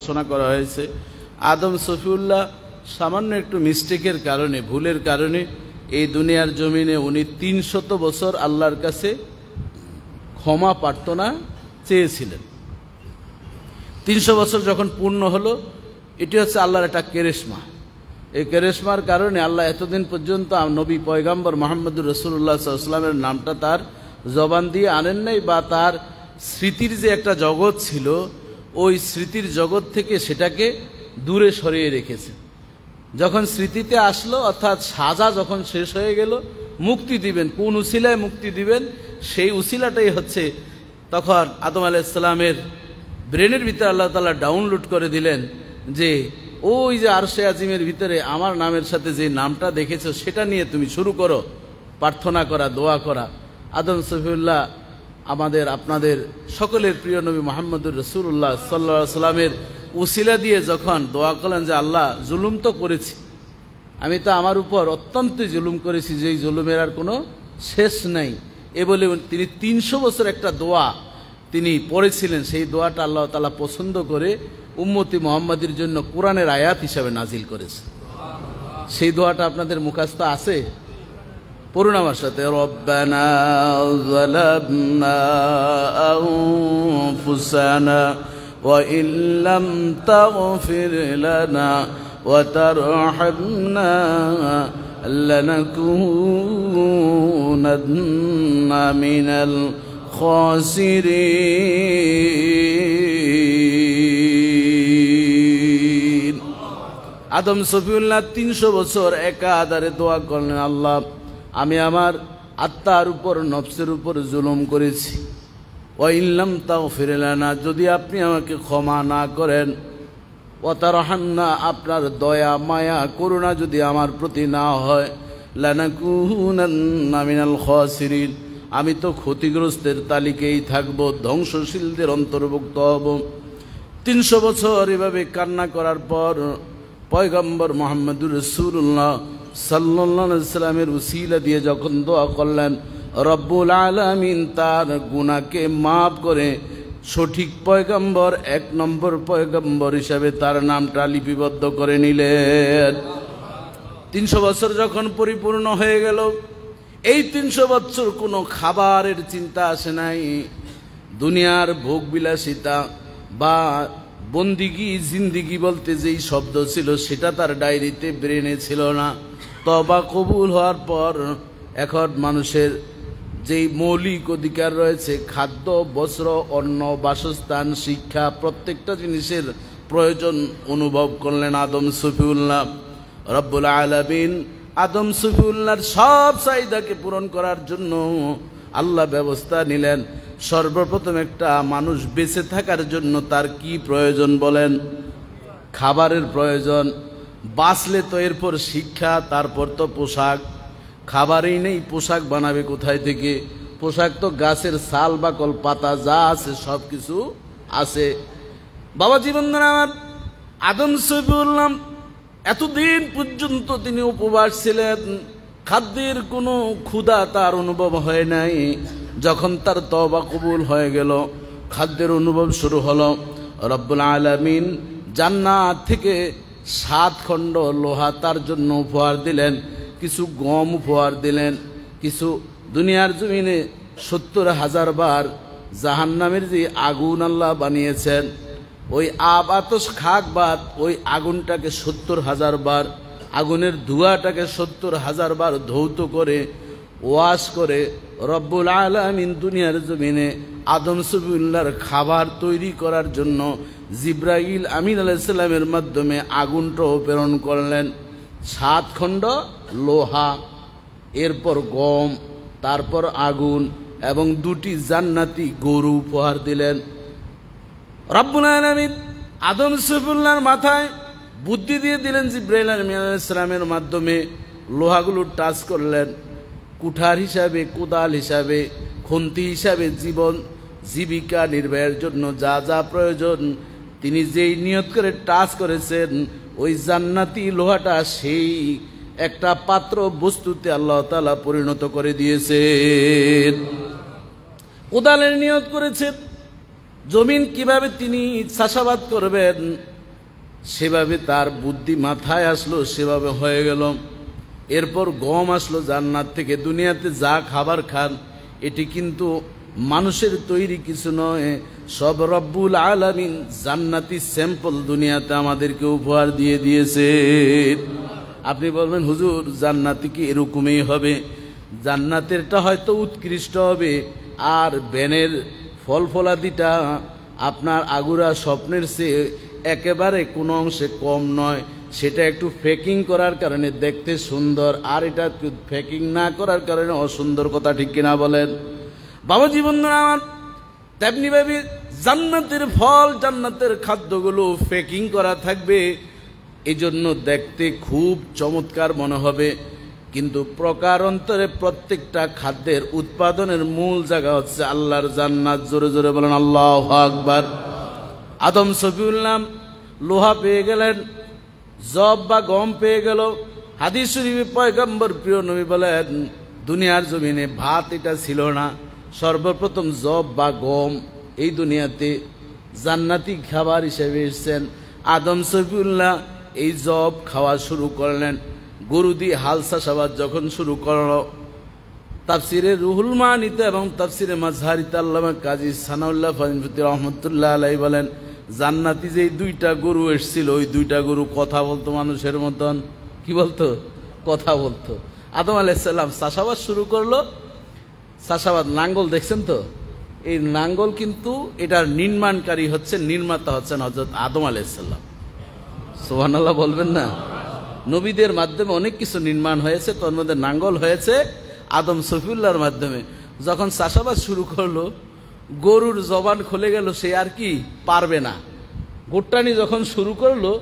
ঘোষণা করা হয়েছে। আদম সফিউল্লাহ সামান্য একটু মিস্টেকের কারণে, ভুলের কারণে এই দুনিয়ার জমিনে উনি 300 বছর আল্লাহর কাছে ক্ষমা প্রার্থনা চেয়েছিলেন। 300 বছর যখন পূর্ণ হলো, এটি হচ্ছে আল্লাহর একটা কেরেশমা। এই কেরেশমার কারণে আল্লাহ এতদিন পর্যন্ত নবী পয়গাম্বর মুহাম্মদুর রাসূলুল্লাহ সাল্লাল্লাহু আলাইহি ওয়াসাল্লামের নামটা তার জবান দিয়ে আনেন নাই, বা তার স্মৃতির যে একটা জগৎ ছিল ওই স্মৃতির জগৎ থেকে সেটাকে দূরে সরিয়ে রেখেছে। যখন স্মৃতিতে আসলো, অর্থাৎ সাজা যখন শেষ হয়ে গেল, মুক্তি দিবেন, কোন উসিলায় মুক্তি দিবেন সেই উসিলাটাই হচ্ছে তখন আদম আলাইহিস সালামের ব্রেনের ভিতরে আল্লাহ তাআলা ডাউনলোড করে দিলেন যে ওই যে আরশে আজিমের ভিতরে আমার নামের সাথে যে নামটা দেখেছো সেটা নিয়ে তুমি শুরু করো প্রার্থনা করা, দোয়া করা। আদম সফিউল্লাহ আমাদের আপনাদের সকলের প্রিয় নবী মুহাম্মদুর রাসূলুল্লাহ সাল্লাল্লাহু আলাইহি সাল্লামের উসিলা দিয়ে যখন দোয়া করলেন যে আল্লাহ, জুলুম তো করেছি, আমি তো আমার উপর অত্যন্ত জুলুম করেছি, যেই জুলুমের আর কোনো শেষ নাই, এ বলে তিনি 300 বছর একটা দোয়া তিনি পড়েছিলেন। সেই দোয়াটা আল্লাহ তাআলা পছন্দ করে উম্মতি মুহাম্মাদির জন্য কোরআনের আয়াত হিসাবে নাজিল করেছে। সেই দোয়াটা আপনাদের মুখস্থ আছে? পড়ুন আমার সাথে, রব্বানা যালামনা আনফুসানা ওয়া ইল্লাম তাগফির লানা ওয়া তারহামনা লানাকুনান্না মিনাল খাসিরিন। আদম সফিউল্লাহ 300 বছর একাধারে দোয়া করলেন, আল্লাহ আমি আমার আত্মার উপর, নফসের উপর জুলুম করেছি, ওয়া ইল্লাম তাগফির লানা, যদি আপনি আমাকে ক্ষমা না করেন, ওয়া তারহামনা, আপনার দয়া মায়া করুণা যদি আমার প্রতি না হয়, লানাকুনান্না মিনাল খাসিরিন, আমি তো ক্ষতিগ্রস্তের তালিকায় থাকব, ধ্বংসশীলদের অন্তর্ভুক্ত হব। 300 বছর এভাবে কান্না করার পর পয়গম্বর মুহাম্মদুর রাসূলুল্লাহ সাল্লাল্লাহু আলাইহি সাল্লামের উসিলা দিয়ে যখন দোয়া করলেন, রব্বুল আলামিন তার গুনাহকে মাফ করে সঠিক পয়গম্বর, 1 নম্বর পয়গম্বর হিসাবে তার নামটা লিপিবদ্ধ করে নিলেন। 300 বছর যখন পরিপূর্ণ হয়ে গেল, এই 300 বছর কোনো খাবারের চিন্তা আসে নাই, দুনিয়ার ভোগ বিলাসিতা বা বন্দিগি জিন্দিগি বলতে যেই শব্দ ছিল সেটা তার ডায়েরিতে ব্রেনে ছিল না। তওবা কবুল হওয়ার পর এখন মানুষের যেই মৌলিক অধিকার রয়েছে, খাদ্য, বস্ত্র, অন্ন, বাসস্থান, শিক্ষা, প্রত্যেকটা জিনিসের প্রয়োজন অনুভব করলেন আদম সফিউল্লাহ। রব্বুল আলামিন আদম সফিউল্লাহর সব চাহিদাকে পূরণ করার জন্য আল্লাহ ব্যবস্থা নিলেন। সর্বপ্রথম একটা মানুষ বেঁচে থাকার জন্য তার কি প্রয়োজন বলেন? খাবারের প্রয়োজন। বাঁচলে তো এরপর শিক্ষা, তারপর তো পোশাক। খাবারই নেই, পোশাক বানাবে কোথায় থেকে? পোশাক তো গাছের ছাল, বাকল, পাতা যা আছে সব কিছু আছে। বাবা জীবনদার আমার, আদম সফিউল্লাহ এতদিন পর্যন্ত তিনি উপবাস ছিলেন, খাদ্যের কোনো ক্ষুধা তার অনুভব হয় নাই। যখন তার তওবা কবুল হয়ে গেল, খাদ্যের অনুভব শুরু হলো, রব্বুল আলামিন জান্নাত থেকে 7 খণ্ড লোহা তার জন্য উপহার দিলেন, কিছু গম উপহার দিলেন, কিছু দুনিয়ার জমিনে 70,000 বার জাহান্নামের যে আগুন আল্লাহ বানিয়েছেন, ওই আবাতস খাক বাদ ওই আগুনটাকে 70,000 বার, আগুনের ধোঁয়াটাকে 70,000 বার ধৌত করে ওয়াশ করে রব্বুল আলামিন দুনিয়ার জমিনে আদম সফিউল্লাহর খাবার তৈরি করার জন্য জিব্রাইল আমিন আলাইহিস সালামের মাধ্যমে আগুনটাও প্রেরণ করলেন। 7 খণ্ড লোহা, এরপর গম, তারপর আগুন এবং 2টি জান্নাতি গরু উপহার দিলেন। রব্বুল আলামিন আদম সফিউল্লাহর মাথায় বুদ্ধি দিয়ে দিলেন, জিব্রাইল আমিন আলাইহিস সালামের মাধ্যমে লোহাগুলো টাচ করলেন। কুঠার হিসাবে, কোদাল হিসাবে, খুন্তি হিসাবে জীবন জীবিকা নির্বাহের জন্য যা যা প্রয়োজন তিনি যেই নিয়ত করে টাচ করেছেন, ওই জান্নাতি লোহাটা সেই একটা পাত্র বস্তুতে আল্লাহ তাআলা পরিণত করে দিয়েছেন। কোদালের নিয়ত করেছেন, জমিন কিভাবে তিনি চাষাবাদ করবেন, সেভাবে তার বুদ্ধি মাথায় আসলো, সেভাবে হয়ে গেল। এরপর গম আসলো জান্নাত থেকে। দুনিয়াতে যা খাবার খান এটি কিন্তু মানুষের তৈরি কিছু নয়, সব রব্বুল আলামিন জান্নাতি স্যাম্পল দুনিয়াতে আমাদেরকে উপহার দিয়ে দিয়েছে। আপনি বলবেন হুজুর জান্নাতি কি এরকমই হবে? জান্নাতেরটা হয়তো উৎকৃষ্ট হবে, আর ব্যানের ফল ফলাদিটা আপনার আগুরা স্বপ্নের চেয়ে একেবারে কোনো অংশে কম নয়। সেটা একটু ফেকিং করার কারণে দেখতে সুন্দর, আর এটা ফেকিং না করার কারণে অসুন্দর। কথা ঠিক কিনা বলেন? বাবাজি বন্ধুরা আমার, তেমনি ভাবে জান্নাতের ফল, জান্নাতের খাদ্যগুলো ফেকিং করা থাকবে, এই জন্য দেখতে খুব চমৎকার মনে হবে, কিন্তু প্রকারান্তরে প্রত্যেকটা খাদ্যের উৎপাদনের মূল জায়গা হচ্ছে আল্লাহর জান্নাত। জোরে জোরে বলেন আল্লাহু আকবার। আদম সফিউল্লাহ লোহা পেয়ে গেলেন, জব বা গম পেয়ে গেল। হাদিস শরীফে পয়গম্বর প্রিয় নবী বলেন, দুনিয়ার জমিনে ভাত এটা ছিল না, সর্বপ্রথম জব বা গম এই দুনিয়াতে জান্নাতি খাবার হিসেবে এসেছেন। আদম সফিউল্লাহ এই জব খাওয়া শুরু করলেন। গরু দিয়ে হাল চাষাবাদ যখন শুরু করলো, তাফসিরে রুহুল মানিতে এবং তাফসিরে মাজহারিতে আল্লামা কাজী সানাউল্লাহ ফারিদপুতি রহমতুল্লাহ আলাইহি বলেন, জান্নাতি যে দুইটা গরু এসেছিল, ওই দুইটা গরু কথা বলতো মানুষের মতন। কি বলতো? কথা বলতো। আদম আলাইহিস সালাম চাষাবাদ শুরু করলো। চাষাবাদ নাঙ্গল দেখছেন তো? এই নাঙ্গল কিন্তু এটার নির্মাণকারী হচ্ছেন, নির্মাতা হচ্ছেন হযরত আদম আলাইহিস সালাম। সুবহানাল্লাহ বলবেন না? নবীদের মাধ্যমে অনেক কিছু নির্মাণ হয়েছে, তোর মধ্যে নাঙ্গল হয়েছে আদম সফিউল্লাহর মাধ্যমে। যখন চাষাবাদ শুরু করলো, গরুর জবান খুলে গেল, সে আর কি পারবে না। গোট্টানি যখন শুরু করলো,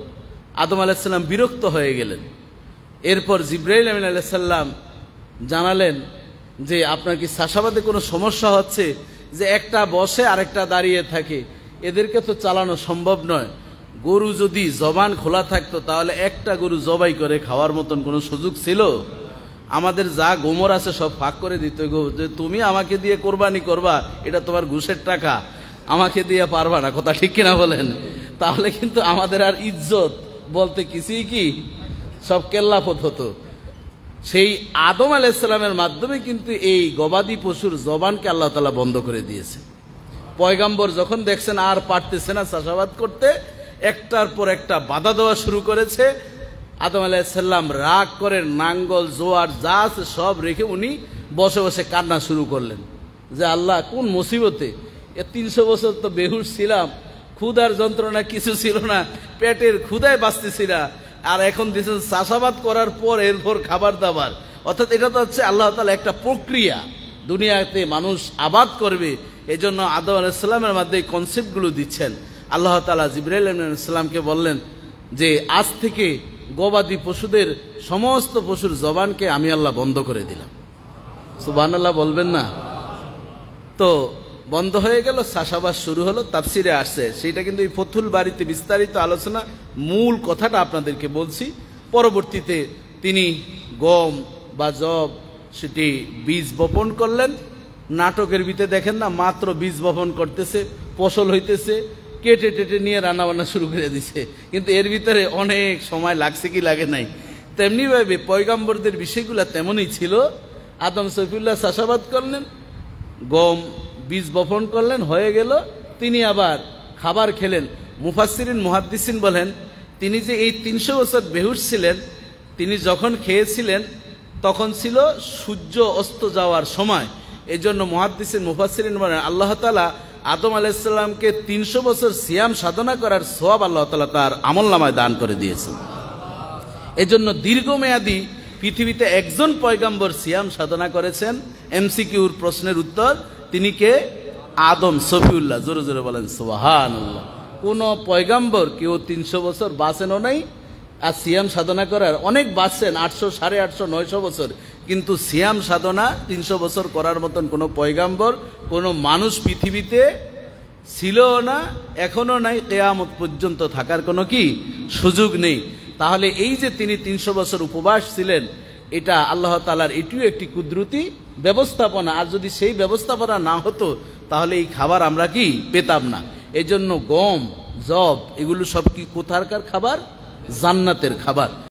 আদম আলাইহিস সালাম বিরক্ত হয়ে গেলেন। এরপর জিবরাইল আমিন আলাইহিস সালাম জানালেন যে আপনার কি চাষাবাদে কোনো সমস্যা হচ্ছে, যে একটা বসে আরেকটা দাঁড়িয়ে থাকে, এদেরকে তো চালানো সম্ভব নয়। গরু যদি জবান খোলা থাকতো তাহলে একটা গরু জবাই করে খাওয়ার মতন কোনো সুযোগ ছিল? আমাদের যা গোমর আছে সব ফাঁক করে দিত গো, যে তুমি আমাকে দিয়ে কোরবানি করবা, এটা তোমার ঘুষের টাকা, আমাকে দিয়ে পারবা না। কথা ঠিক কিনা বলেন? তাহলে কিন্তু আমাদের আর ইজ্জত বলতে কিছুই কি সব কেল্লাফত হতো। সেই আদম আলাইহিস সালামের মাধ্যমে কিন্তু এই গবাদি পশুর জবানকে আল্লাহ তাআলা বন্ধ করে দিয়েছে। পয়গম্বর যখন দেখছেন আর পারতেছে না চাষাবাদ করতে, একটার পর একটা বাধা দেওয়া শুরু করেছে, আদম আলাইহিস সালাম রাগ করে নাঙ্গল জোয়ার যা আছে সব রেখে উনি বসে বসে কান্না শুরু করলেন যে আল্লাহ কোন মুসিবতে, 300 বছর তো বেহুশ ছিলাম, ক্ষুধার যন্ত্রণা কিছু ছিল না, পেটের ক্ষুধায় বাঁচতেছি না, আর এখন দিচ্ছেন চাষাবাদ করার পর এরপর খাবার দাবার। অর্থাৎ এটা তো হচ্ছে আল্লাহ তাআলা একটা প্রক্রিয়া, দুনিয়াতে মানুষ আবাদ করবে, এই জন্য আদম আলাইহিস সালামের মধ্যে এই কনসেপ্টগুলো দিচ্ছেন। আল্লাহ তাআলা জিবরাইল আলাইহিস সালামকে বললেন যে আজ থেকে গবাদি পশুদের সমস্ত পশুর জবানকে আমি আল্লাহ বন্ধ করে দিলাম। সুবহানাল্লাহ বলবেন না? তো বন্ধ হয়ে গেল, চাষাবাদ শুরু হলো। তাফসিরে আসছে, সেটা কিন্তু এই ফতুল বাড়িতে বিস্তারিত আলোচনা, মূল কথাটা আপনাদেরকে বলছি। পরবর্তীতে তিনি গম বা জব সেটি বীজ বপন করলেন। নাটকের ভিতরে দেখেন না, মাত্র বীজ বপন করতেছে, ফসল হইতেছে, কেটে টেটে নিয়ে রান্নাবান্না শুরু করে দিছে, কিন্তু এর ভিতরে অনেক সময় লাগছে কি লাগে নাই। তেমনিভাবে পয়গম্বরদের বিষয়গুলো তেমনই ছিল। আদম সফিউল্লাহ চাষাবাদ করলেন, গম বীজ বপন করলেন, হয়ে গেল, তিনি আবার খাবার খেলেন। মুফাসসিরিন মুহাদ্দিসিন বলেন, তিনি যে এই 300 বছর বেহুশ ছিলেন, তিনি যখন খেয়েছিলেন তখন ছিল সূর্য অস্ত যাওয়ার সময়। এই জন্য মুহাদ্দিসিন মুফাসসিরিন বলেন আল্লাহ তাআলা আদম আলাইহিস সালামকে 300 বছর সিয়াম সাধনা করার সওয়াব আল্লাহ তাআলা তার আমলনামায় দান করে দিয়েছেন। এই জন্য দীর্ঘমেয়াদী পৃথিবীতে একজন পয়গম্বর সিয়াম সাধনা করেছেন। এমসিকিউর প্রশ্নের উত্তর, তিনি কে? আদম সফিউল্লাহ। জোরে জোরে বলেন সুবহানাল্লাহ। কোন পয়গম্বর কেউ 300 বছর বাঁচেনও নাই, আর সিয়াম সাধনা করার অনেক বাঁচছেন, 800, 850, 900 বছর, কিন্তু সিয়াম সাধনা 300 বছর করার মতন কোনো পয়গম্বর, কোনো মানুষ পৃথিবীতে ছিল না, এখনো নাই, কিয়ামত পর্যন্ত থাকার কোনো কি সুযোগ নেই। তাহলে এই যে তিনি 300 বছর উপবাস ছিলেন, এটা আল্লাহ তাআলার এটিও একটি কুদরতি ব্যবস্থাপনা। আর যদি সেই ব্যবস্থাপনা না হতো তাহলে এই খাবার আমরা কি পেতাম না। এই জন্য গম জব, এগুলো সব কি কোথাকার খাবার? জান্নাতের খাবার।